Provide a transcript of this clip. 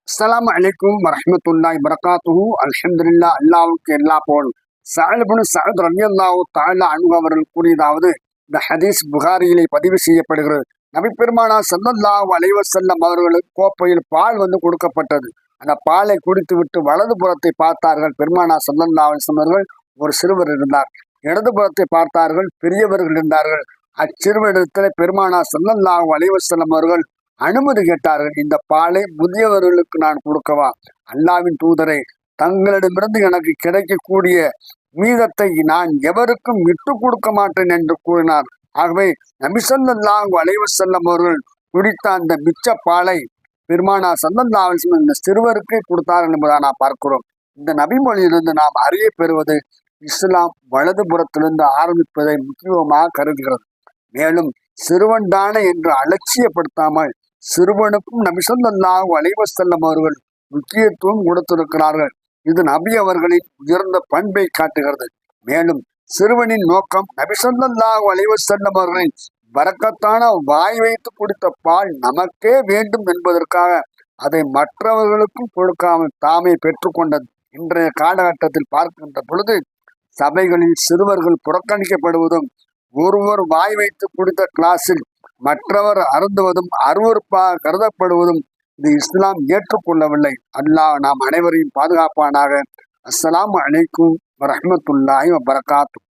அஸ்ஸலாமு அலைக்கும் வரஹ்மத்துல்லாஹி வபரகாத்துஹு. அல்ஹம்துலில்லாஹ், அல்லாஹ்வுக்கு எல்லா புகழும். ஸஅத் இப்னு ஸஅத் ரலியல்லாஹு தஆலா அன்ஹு அவர்கள் கூறியதாவது, இந்த ஹதீஸ் புகாரியிலே பதிவு செய்யப்படுகிறது. நபி பெருமானார் ஸல்லல்லாஹு அலைஹி வஸல்லம் அவர்களுக்கு கோப்பையில் பால் கொடுக்கப்பட்டது. அந்த பாலை குடித்துவிட்டு வலது புறத்தை பார்த்தார்கள். பெருமானார் ஸல்லல்லாஹு அலைஹி வஸல்லம் அவர்கள் ஒரு சிறுவர் இருந்தார். இடது புறத்தை பார்த்தார்கள், பெரியவர்கள் இருந்தார்கள். அச்சிறுவரிடத்தில் பெருமானார் ஸல்லல்லாஹு அலைஹி வஸல்லம் அவர்கள் அனுமதி கேட்டார்கள். இந்த பாலை முதியவர்களுக்கு நான் கொடுக்கவா? அல்லாவின் தூதரை, தங்களிடமிருந்து எனக்கு கிடைக்கக்கூடிய மீதத்தை நான் எவருக்கும் விட்டு கொடுக்க மாட்டேன் என்று கூறினார். ஆகவே நபி ஸல்லல்லாஹு அலைஹி வஸல்லம் அவர்கள் குடித்த அந்த மிச்ச பாலை பெருமானார் ஸல்லல்லாஹு அலைஹி வஸல்லம் இந்த சிறுவருக்கு கொடுத்தார்கள் என்பதை நாம் பார்க்கிறோம். இந்த நபிமொழியிலிருந்து நாம் அறிய பெறுவது, இஸ்லாம் வலதுபுறத்திலிருந்து ஆரம்பிப்பதை முக்கியமாக கருதுகிறது. மேலும் சிறுவன் தானே என்று அலட்சியப்படுத்தாமல் சிறுவனுக்கும் நபி ஸல்லல்லாஹு அலைஹி வஸல்லம் அவர்கள் முக்கியத்துவம் கொடுத்திருக்கிறார்கள். இது நபி அவர்களின் உயர்ந்த பண்பை காட்டுகிறது. மேலும் சிறுவனின் நோக்கம் நபி ஸல்லல்லாஹு அலைஹி வஸல்லம் அவர்களின் பரக்கத்தான வாய் வைத்து குடித்த பால் நமக்கே வேண்டும் என்பதற்காக அதை மற்றவர்களுக்கும் கொடுக்காமல் தாமே பெற்றுக்கொண்டது. இன்றைய காலகட்டத்தில் பார்க்கின்ற பொழுது சபைகளில் சிறுவர்கள் புறக்கணிக்கப்படுவதும், ஒருவர் வாய் வைத்து குடித்த கிளாஸில் மற்றவர் அருந்துவதும் அருவருப்பாக கருதப்படுவதும் இது இஸ்லாம் ஏற்றுக்கொள்ளவில்லை. அல்லாஹ் நாம் அனைவரையும் பாதுகாப்பானாக. அஸ்ஸலாமு அலைக்கும் வரஹ்மத்துல்லாஹி வபரகாத்துஹு.